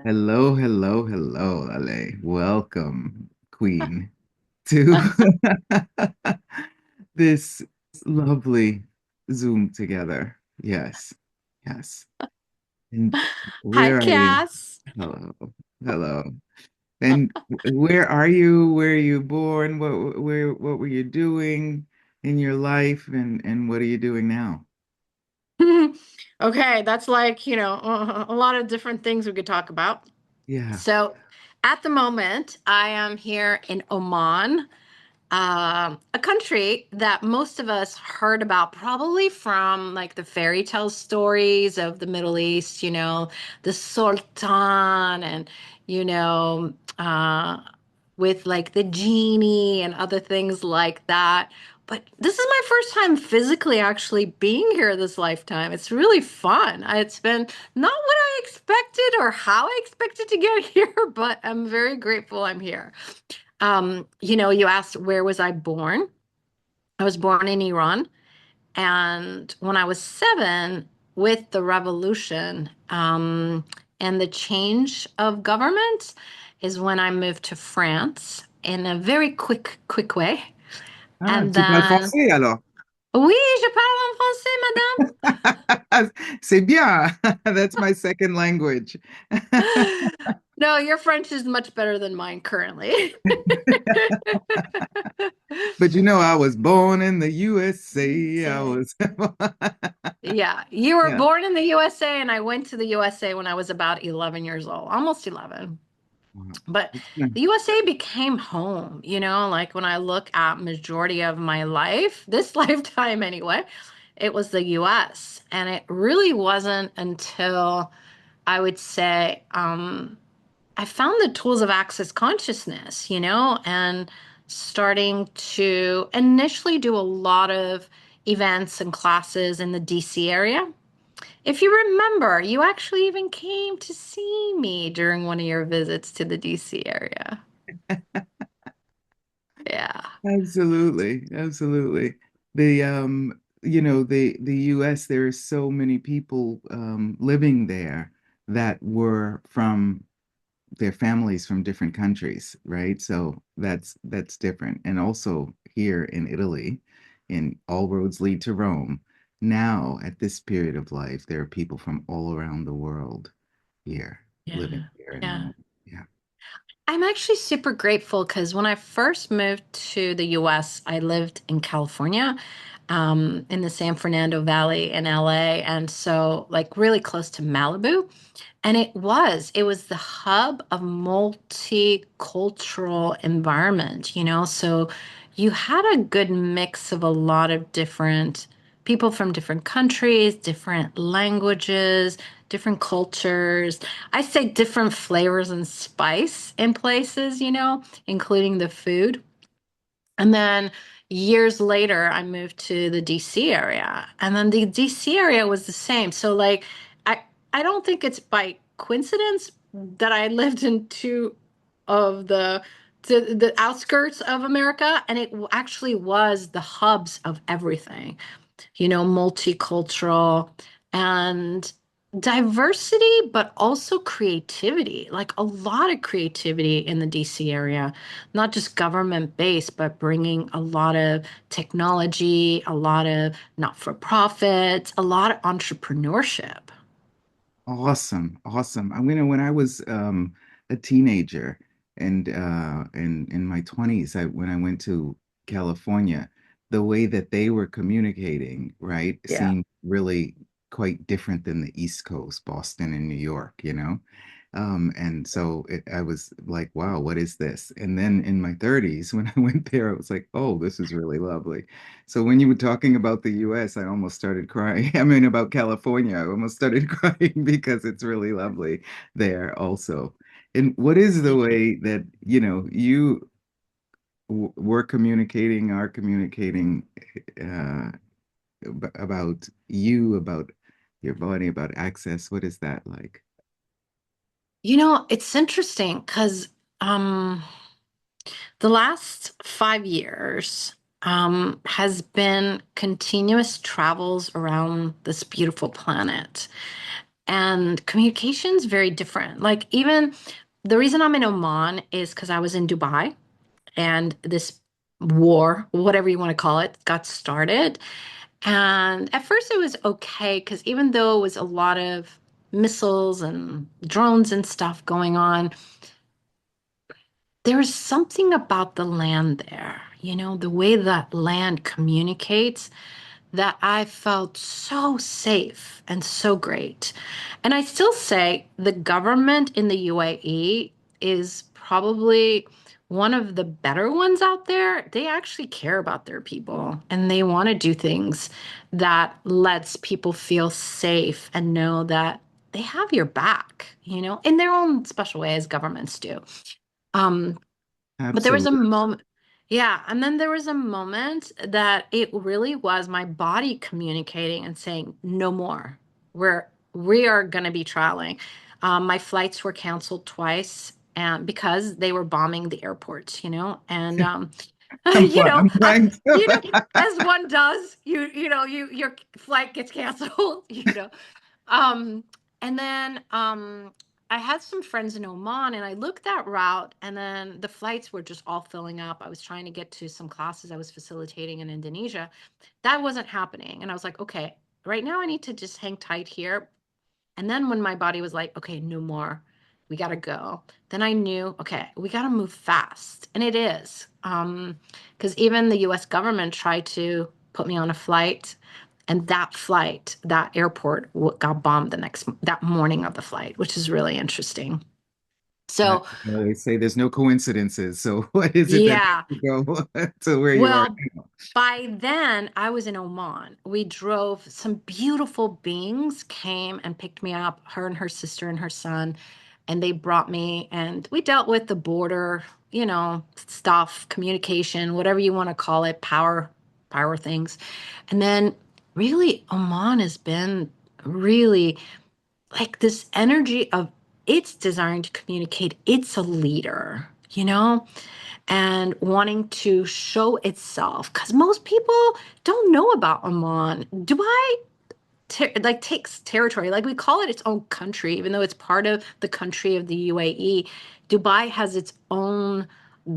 Hello, hello, hello, Laleh. Welcome, Queen, to this lovely Zoom together. Yes, yes. And Hi, where are you? Cass. Hello, hello. And where are you? Where are you born? What were you doing in your life? And what are you doing now? Okay, that's like, a lot of different things we could talk about. Yeah. So, at the moment, I am here in Oman, a country that most of us heard about probably from like the fairy tale stories of the Middle East, the Sultan and, you know, with like the genie and other things like that. But this is my first time physically actually being here this lifetime. It's really fun. It's been not what I expected or how I expected to get here, but I'm very grateful I'm here. You asked where was I born? I was born in Iran, and when I was 7, with the revolution and the change of government, is when I moved to France in a very quick way. Ah, And tu parles then, français alors? oui, je parle en français, C'est bien. That's my second language. madame. No, your French is much better than mine currently. But I was born in the USA. I Say. was, Yeah, you were yeah. born in the USA, and I went to the USA when I was about 11 years old, almost 11. Wow. But It's nice. the USA became home, like when I look at majority of my life, this lifetime anyway, it was the US. And it really wasn't until I would say I found the tools of access consciousness, and starting to initially do a lot of events and classes in the DC area. If you remember, you actually even came to see me during one of your visits to the DC area. Yeah. Absolutely, absolutely. The US, there are so many people living there that were from their families from different countries, right? So that's different. And also here in Italy, in All Roads Lead to Rome, now at this period of life, there are people from all around the world here living Yeah. here in Yeah. Rome. Yeah. I'm actually super grateful because when I first moved to the US, I lived in California, in the San Fernando Valley in LA. And so, like, really close to Malibu. And it was the hub of multicultural environment, So you had a good mix of a lot of different people from different countries, different languages, different cultures. I say different flavors and spice in places, including the food. And then years later, I moved to the DC area. And then the DC area was the same. So like I I don't think it's by coincidence that I lived in two of the outskirts of America, and it actually was the hubs of everything, multicultural and diversity, but also creativity, like a lot of creativity in the DC area, not just government based, but bringing a lot of technology, a lot of not for profits, a lot of entrepreneurship. Awesome, awesome. When I was a teenager and in my 20s, when I went to California, the way that they were communicating, right, Yeah. seemed really quite different than the East Coast, Boston and New York. And so I was like, wow, what is this? And then in my 30s, when I went there, I was like, oh, this is really lovely. So when you were talking about the US, I almost started crying. I mean, about California, I almost started crying because it's really lovely there also. And what is the way that, you were communicating, are communicating uh, about you, about your body, about access? What is that like? It's interesting because um the last 5 years has been continuous travels around this beautiful planet. and communication's very different. Like even the reason I'm in Oman is because I was in Dubai and this war, whatever you want to call it, got started. And at first it was okay because even though it was a lot of missiles and drones and stuff going on, there was something about the land there, the way that land communicates that I felt so safe and so great. And I still say the government in the UAE is probably one of the better ones out there. They actually care about their people and they want to do things that lets people feel safe and know that they have your back, in their own special way as governments do. Um, but there was a Absolutely. moment, yeah, and then there was a moment that it really was my body communicating and saying, no more. We are going to be traveling. My flights were canceled twice and because they were bombing the airports, and I'm trying to. as one does, your flight gets canceled, um, and then I had some friends in Oman and I looked that route and then the flights were just all filling up. I was trying to get to some classes I was facilitating in Indonesia. That wasn't happening. And I was like, okay, right now I need to just hang tight here. And then when my body was like, okay, no more, we got to go. Then I knew, okay, we got to move fast. And it is. Because even the US government tried to put me on a flight and that flight, that airport got bombed that morning of the flight, which is really interesting. Uh, So, they say there's no coincidences. So what is it that yeah. makes you go to where you are Well, now? by then I was in Oman. We drove, some beautiful beings came and picked me up, her and her sister and her son, and they brought me and we dealt with the border, stuff, communication, whatever you want to call it, power things. And then really Oman has been really like this energy of it's desiring to communicate. It's a leader, and wanting to show itself because most people don't know about Oman. Dubai takes territory, like we call it its own country, even though it's part of the country of the UAE. Dubai has its own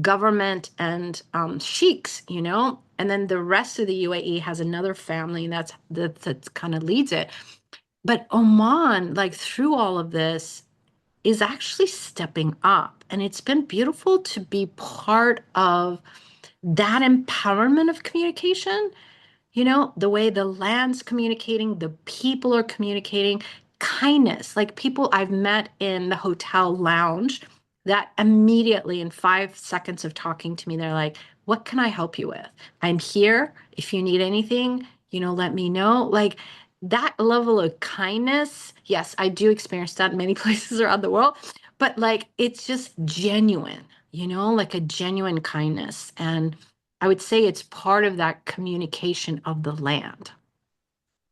government and sheiks, and then the rest of the UAE has another family that kind of leads it. But Oman, like through all of this, is actually stepping up. And it's been beautiful to be part of that empowerment of communication, the way the land's communicating, the people are communicating, kindness. Like people I've met in the hotel lounge that immediately in 5 seconds of talking to me, they're like, what can I help you with? I'm here. If you need anything, let me know. Like that level of kindness. Yes, I do experience that in many places around the world, but like it's just genuine, like a genuine kindness. And I would say it's part of that communication of the land.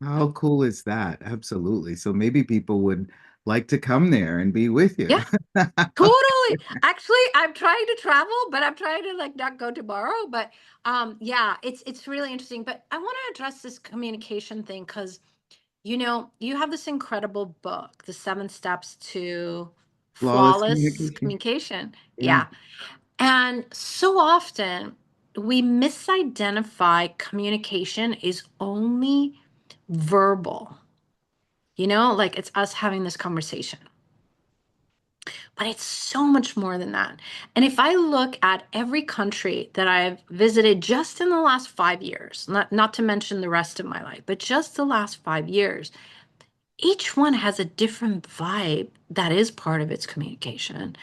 How cool is that? Absolutely. So maybe people would like to come there and be with you. Yeah, totally. Actually, I'm trying to travel, but I'm trying to like not go tomorrow. But yeah, it's really interesting. But I want to address this communication thing because you have this incredible book, The 7 Steps to Flawless Flawless communication. Communication. Yeah. Yeah. And so often we misidentify communication is only verbal, like it's us having this conversation. But it's so much more than that. And if I look at every country that I've visited just in the last 5 years, not to mention the rest of my life, but just the last 5 years, each one has a different vibe that is part of its communication.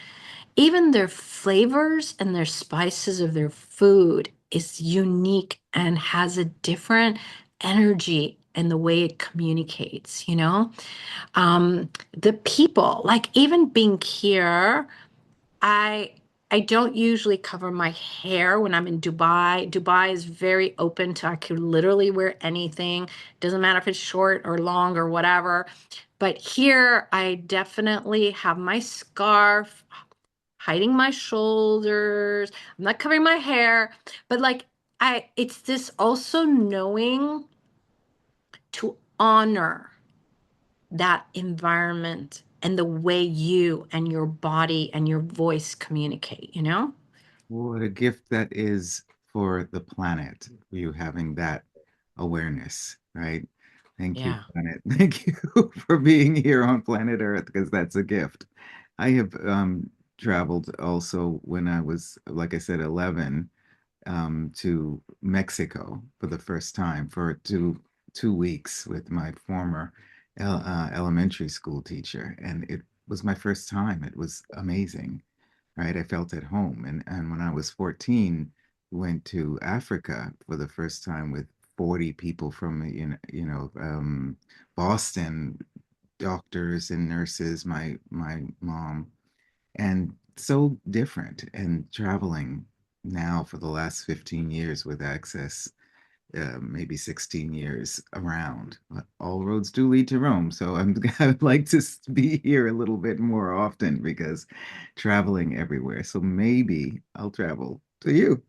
Even their flavors and their spices of their food is unique and has a different energy in the way it communicates, the people, like even being here, I I don't usually cover my hair when I'm in Dubai. Dubai is very open to I could literally wear anything. Doesn't matter if it's short or long or whatever. But here I definitely have my scarf hiding my shoulders. I'm not covering my hair, but like it's this also knowing to honor. that environment and the way you and your body and your voice communicate, you know? What a gift that is for the planet, you having that awareness, right? Thank you, Yeah. planet. Thank you for being here on planet Earth, because that's a gift. I have traveled also when I was, like I said, 11, to Mexico for the first time for two weeks with my former elementary school teacher, and it was my first time. It was amazing, right? I felt at home. And when I was 14, went to Africa for the first time with 40 people from Boston, doctors and nurses, my mom, and so different. And traveling now for the last 15 years with access, maybe 16 years around. But all roads do lead to Rome. So I'd like to be here a little bit more often because traveling everywhere. So maybe I'll travel to you.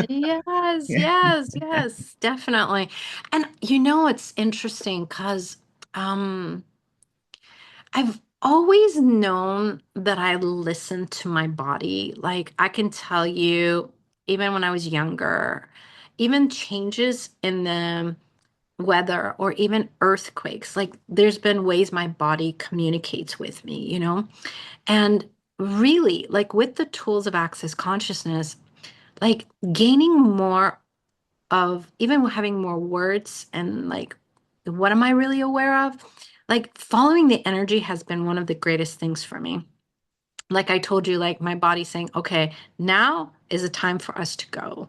Yes, Yeah. yes, yes, definitely. And you know, it's interesting because um I've always known that I listen to my body. Like I can tell you, even when I was younger, even changes in the weather or even earthquakes, like there's been ways my body communicates with me, you know? And really, like with the tools of access consciousness, like gaining more of even having more words and like what am I really aware of? Like following the energy has been one of the greatest things for me. Like I told you, like my body saying, okay, now is a time for us to go.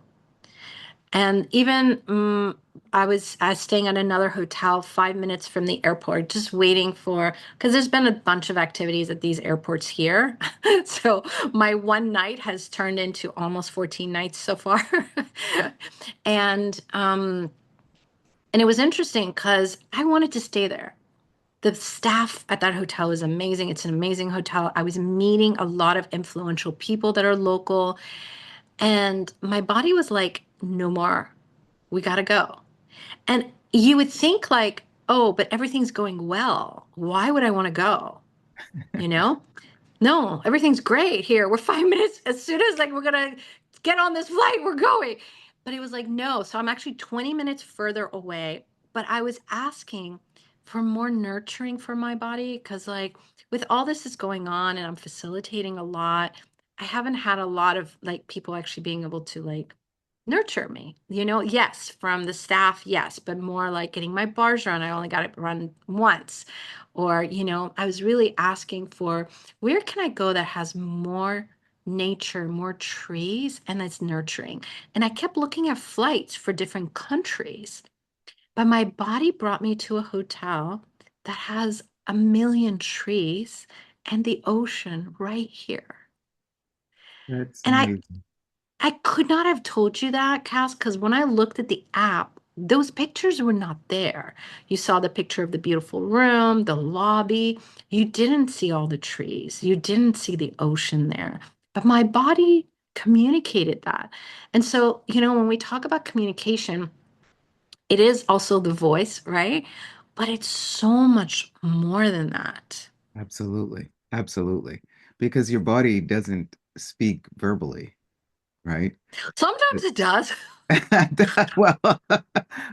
And even I was staying at another hotel 5 minutes from the airport, just waiting for because there's been a bunch of activities at these airports here. So my one night has turned into almost 14 nights so far. and um, and it was interesting because I wanted to stay there. The staff at that hotel is amazing. It's an amazing hotel. I was meeting a lot of influential people that are local, and my body was like, no more. We got to go. And you would think like, oh, but everything's going well. Why would I want to go? You know? No, everything's great here. We're 5 minutes. As soon as like we're gonna get on this flight, we're going. But it was like, no. So I'm actually 20 minutes further away. But I was asking for more nurturing for my body because like with all this is going on and I'm facilitating a lot, I haven't had a lot of like people actually being able to like nurture me. You know, yes, from the staff, yes, but more like getting my bars run. I only got it run once. Or, you know, I was really asking for where can I go that has more nature, more trees, and that's nurturing? And I kept looking at flights for different countries, but my body brought me to a hotel that has a million trees and the ocean right here. That's And amazing. I could not have told you that, Cass, because when I looked at the app, those pictures were not there. You saw the picture of the beautiful room, the lobby. You didn't see all the trees. You didn't see the ocean there. But my body communicated that. And so, you know, when we talk about communication, it is also the voice, right? But it's so much more than that. Absolutely. Absolutely. Because your body doesn't speak verbally, right? Sometimes it does. Well,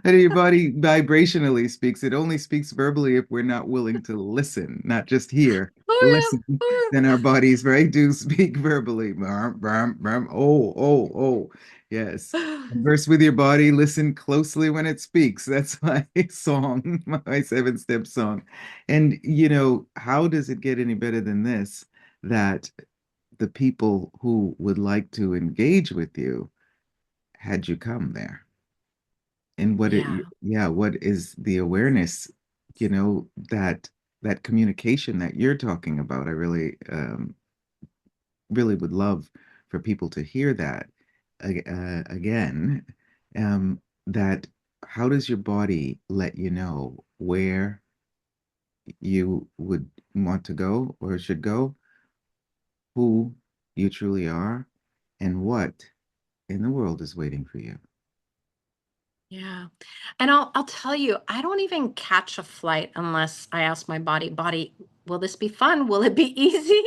and your body vibrationally speaks. It only speaks verbally if we're not willing to listen, not just hear, Oh, listen. yeah. Then our bodies, right, do speak verbally. Brum, brum, brum. Oh, oh, oh. Yes. Oh, Converse with your body, listen closely when it speaks. That's my song, my seven-step song. And, how does it get any better than this? That the people who would like to engage with you had you come there, and yeah. what is the awareness, that communication that you're talking about. I really really would love for people to hear that again, that how does your body let you know where you would want to go or should go, who you truly are, and what in the world is waiting for you. Yeah. And I'll tell you, I don't even catch a flight unless I ask my body, will this be fun? Will it be easy?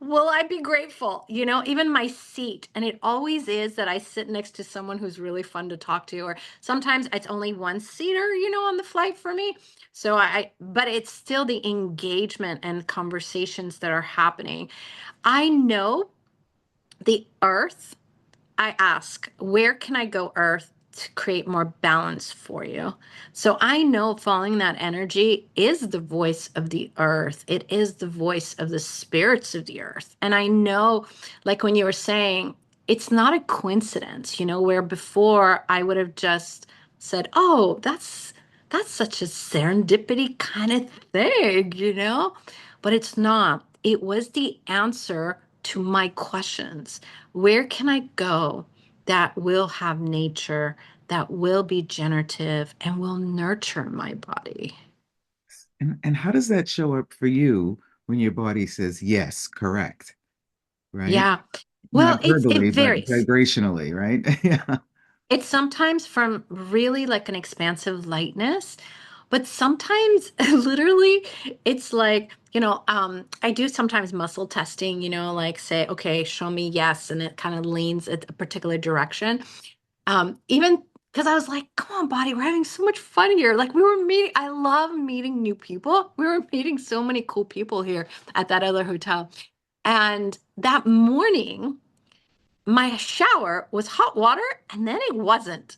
Will I be grateful? You know, even my seat. And it always is that I sit next to someone who's really fun to talk to, or sometimes it's only one seater, on the flight for me. So but it's still the engagement and conversations that are happening. I know the earth. I ask, where can I go, Earth, to create more balance for you? So I know following that energy is the voice of the earth. It is the voice of the spirits of the earth. And I know, like when you were saying, it's not a coincidence, where before I would have just said, oh, that's such a serendipity kind of thing. But it's not. It was the answer to my questions. Where can I go that will have nature, that will be generative, and will nurture my body? And how does that show up for you when your body says yes, correct, right? Yeah. Not Well, it verbally, but varies. vibrationally, right? Yeah. It's sometimes from really like an expansive lightness, but sometimes literally it's like, I do sometimes muscle testing, like say, okay, show me yes, and it kind of leans a particular direction. Even because I was like, come on, body, we're having so much fun here. Like we were meeting, I love meeting new people. We were meeting so many cool people here at that other hotel. And that morning, my shower was hot water and then it wasn't.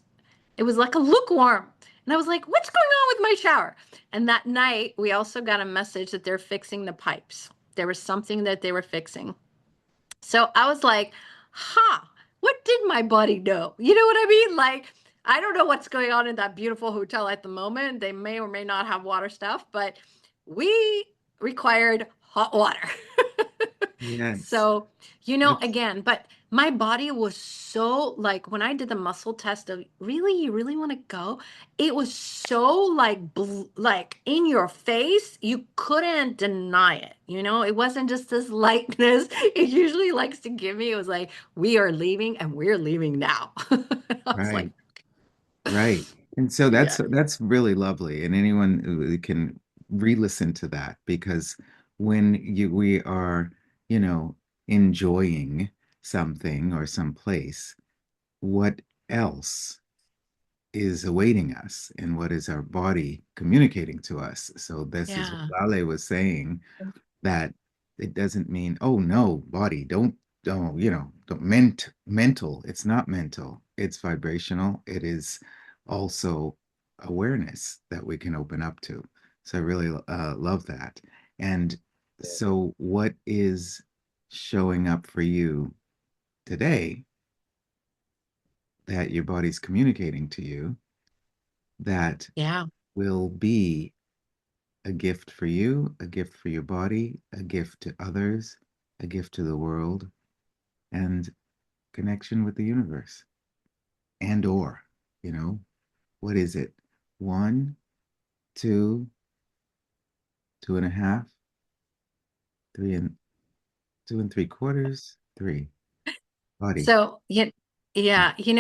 It was like a lukewarm. And I was like, what's going on with my shower? And that night, we also got a message that they're fixing the pipes. There was something that they were fixing. So I was like, what did my body know? You know what I mean? Like, I don't know what's going on in that beautiful hotel at the moment. They may or may not have water stuff, but we required hot water. Yes. So, That's again, but my body was so like when I did the muscle test of really, you really want to go? It was so like like in your face, you couldn't deny it. It wasn't just this lightness. It usually likes to give me. It was like, we are leaving and we're leaving now. I was like, right. Right. And so yeah, that's really lovely. And anyone who can re-listen to that because when we are, you know, enjoying something or some place, what else is awaiting us and what is our body communicating to us? So this is yeah, what Lale was saying that it doesn't mean, oh no, body, don't, don't mental. It's not mental. It's vibrational. It is also awareness that we can open up to. So I really love that. And so what is showing up for you today that your body's communicating to you that yeah, will be a gift for you, a gift for your body, a gift to others, a gift to the world, and connection with the universe. And or, you know, what is it? One, two, two and a half, three and two and three quarters, three. Body. So, yeah,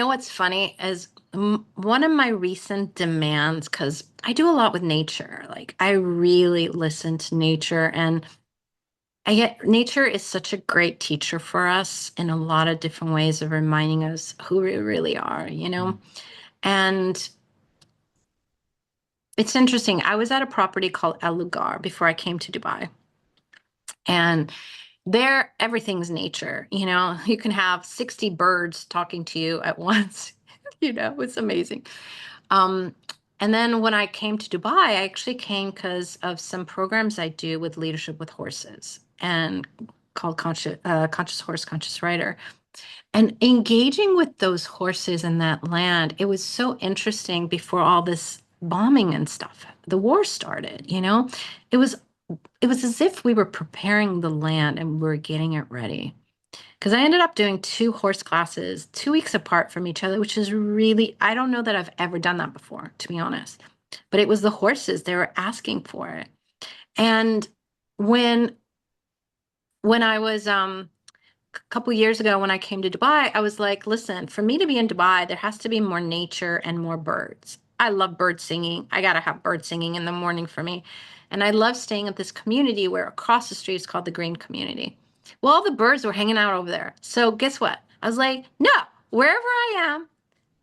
what's funny is one of my recent demands, because I do a lot with nature. Like I really listen to nature, and I get nature is such a great teacher for us in a lot of different ways of reminding us who we really are. And it's interesting. I was at a property called El Lugar before I came to Dubai, and there everything's nature. You can have 60 birds talking to you at once. It's amazing. Um, and then when I came to Dubai, I actually came because of some programs I do with leadership with horses and called Conscious Horse, Conscious Rider. And engaging with those horses in that land, it was so interesting before all this bombing and stuff, the war started. It was it was as if we were preparing the land and we were getting it ready. Because I ended up doing two horse classes 2 weeks apart from each other, which is really, I don't know that I've ever done that before, to be honest. But it was the horses, they were asking for it. And when when I was couple years ago when I came to Dubai, I was like, listen, for me to be in Dubai, there has to be more nature and more birds. I love bird singing. I gotta have bird singing in the morning for me. And I love staying at this community where across the street is called the Green Community. Well, all the birds were hanging out over there. So guess what? I was like, no, wherever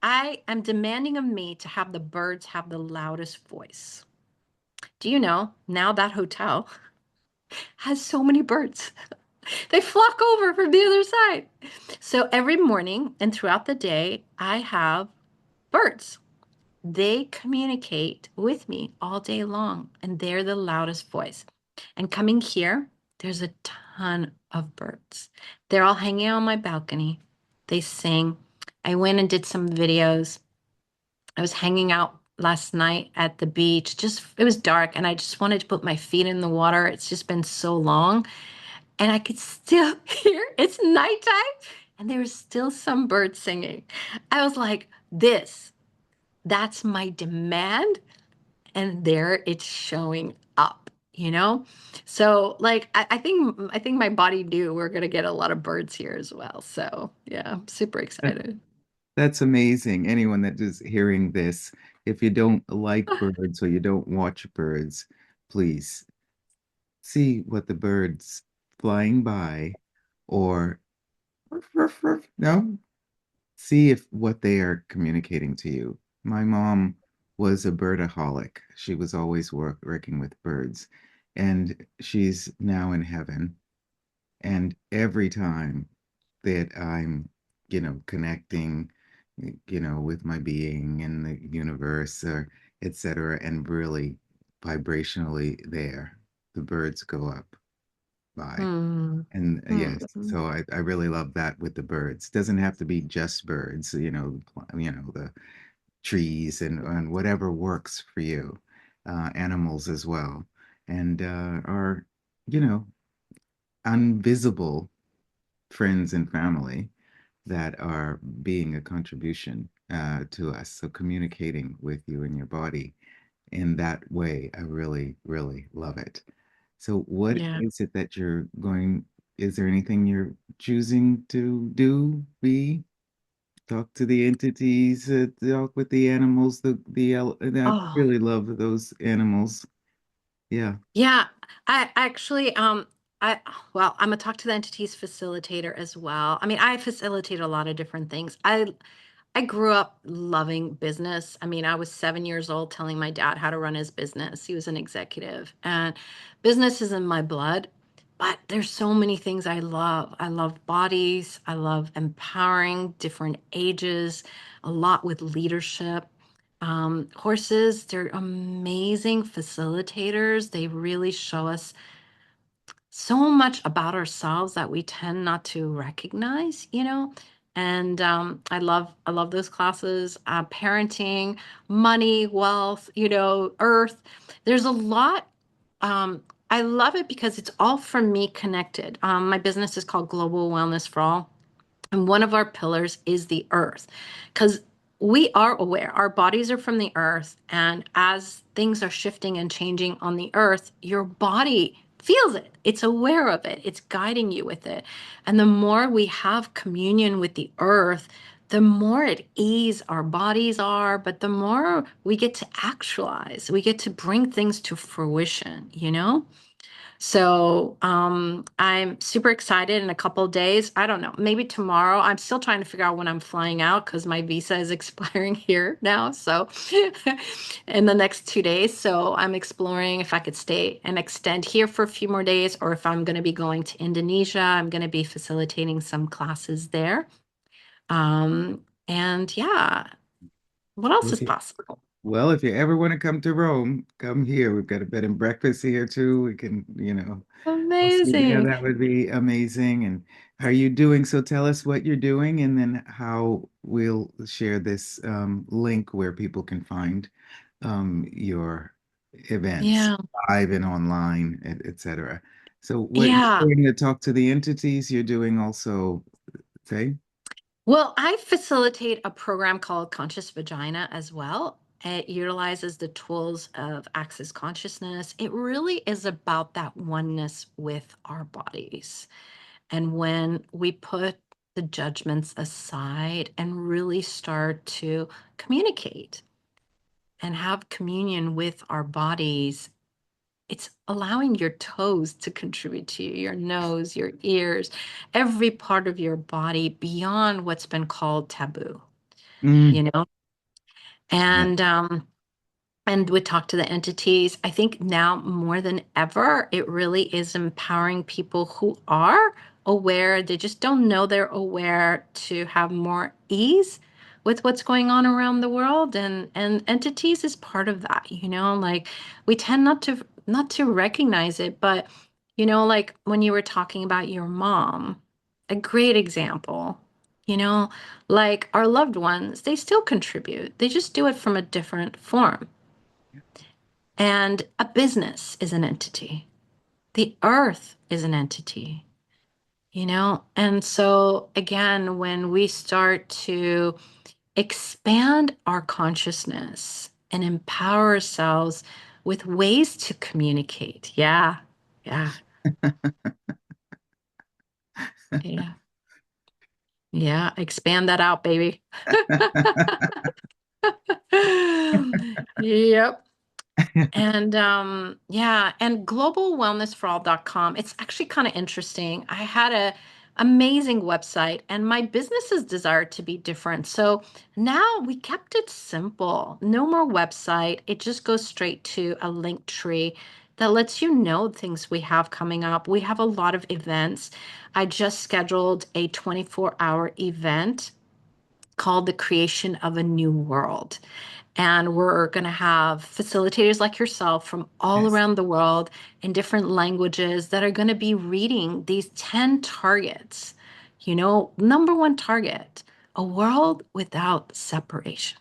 I am demanding of me to have the birds have the loudest voice. Do you know now that hotel has so many birds? They flock over from the other side. So every morning and throughout the day, I have birds. They communicate with me all day long, and they're the loudest voice. And coming here, there's a ton of birds. They're all hanging out on my balcony. They sing. I went and did some videos. I was hanging out last night at the beach. Just it was dark, and I just wanted to put my feet in the water. It's just been so long, and I could still hear it's nighttime and there was still some birds singing. I was like, that's my demand. And there it's showing up, you know? So like I think my body knew we're gonna get a lot of birds here as well. So yeah, I'm super excited. That's amazing. Anyone that is hearing this, if you don't like birds or you don't watch birds, please see what the birds flying by or no, see if what they are communicating to you. My mom was a birdaholic. She was always working with birds, and she's now in heaven. And every time that I'm, connecting, with my being and the universe or etc., and really vibrationally there, the birds go up by. Hmm. And yes, Hmm. so I really love that with the birds. Doesn't have to be just birds, the trees and whatever works for you, animals as well, and are, you know, invisible friends and family that are being a contribution to us. So communicating with you and your body in that way, I really, really love it. So what Yeah. is it that you're going, is there anything you're choosing to do, be, talk to the entities, talk with the animals, I Oh. really love those animals. Yeah. Yeah, I actually, I well, I'm a talk to the entities facilitator as well. I mean, I facilitate a lot of different things. I grew up loving business. I mean, I was 7 years old telling my dad how to run his business. He was an executive, and business is in my blood. But there's so many things I love. I love bodies. I love empowering different ages, a lot with leadership. Horses, they're amazing facilitators. They really show us so much about ourselves that we tend not to recognize, you know. And I love those classes. Parenting, money, wealth, earth. There's a lot. I love it because it's all for me connected. My business is called Global Wellness for All. And one of our pillars is the earth, because we are aware our bodies are from the earth. And as things are shifting and changing on the earth, your body feels it, it's aware of it, it's guiding you with it. And the more we have communion with the earth, the more at ease our bodies are, but the more we get to actualize, we get to bring things to fruition, you know? So I'm super excited in a couple of days. I don't know, maybe tomorrow. I'm still trying to figure out when I'm flying out because my visa is expiring here now. So in the next 2 days. So I'm exploring if I could stay and extend here for a few more days, or if I'm going to be going to Indonesia. I'm going to be facilitating some classes there. And yeah, what else is possible? Well, if you ever want to come to Rome, come here. We've got a bed and breakfast here too. We can, yeah, Amazing. that would be amazing. And how are you doing? So tell us what you're doing and then how we'll share this link where people can find your events, Yeah. live and online, etc. So what Yeah. you're doing to talk to the entities, you're doing also, say? Well, I facilitate a program called Conscious Vagina as well. It utilizes the tools of Access Consciousness. It really is about that oneness with our bodies. And when we put the judgments aside and really start to communicate and have communion with our bodies, it's allowing your toes to contribute to you, your nose, your ears, every part of your body beyond what's been called taboo, Mm. you know? Yeah. And we talk to the entities. I think now more than ever, it really is empowering people who are aware. They just don't know they're aware to have more ease with what's going on around the world. And entities is part of that, like we tend not to recognize it, but like when you were talking about your mom, a great example. You know, like our loved ones, they still contribute. They just do it from a different form. And a business is an entity. The earth is an entity. And so, again, when we start to expand our consciousness and empower ourselves with ways to communicate, yeah, yeah, yeah, yeah, expand that out, baby. Yep. And yeah, and globalwellnessforall.com. It's actually kind of interesting. I had a amazing website and my business's desire to be different. So now we kept it simple. No more website. It just goes straight to a link tree that lets you know things we have coming up. We have a lot of events. I just scheduled a 24-hour event called The Creation of a New World. And we're going to have facilitators like yourself from all Yes. around the world in different languages that are going to be reading these 10 targets. Number one target, a world without separation.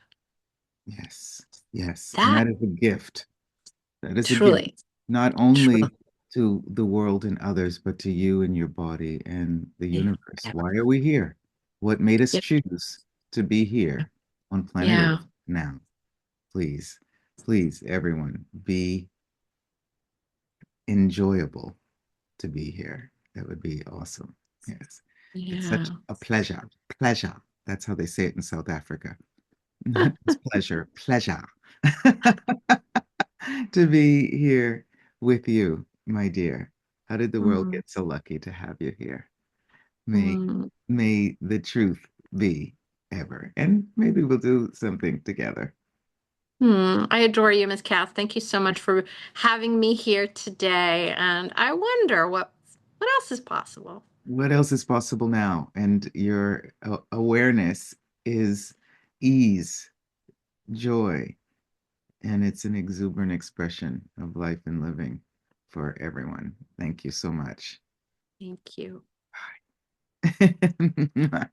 Yes. Yes. And That that is a gift. That is a gift, truly, not truly, only to the world and others, but to you and your body and the universe. Why are we here? What made us yep, choose to be here on planet yeah, Earth now? Please, please, everyone, be enjoyable to be here. That would be awesome. Yes. It's such yeah. a pleasure. Pleasure. That's how they say it in South Africa. Not just pleasure, pleasure. To be here with you, my dear. How did the world Mm, get so lucky to have you here? May mm, may the truth be ever. And maybe we'll do something together. I adore you, Miss Kath. Thank you so much for having me here today. And I wonder what else is possible. What else is possible now? And your awareness is ease, joy, and it's an exuberant expression of life and living for everyone. Thank you so much. Thank you. Bye.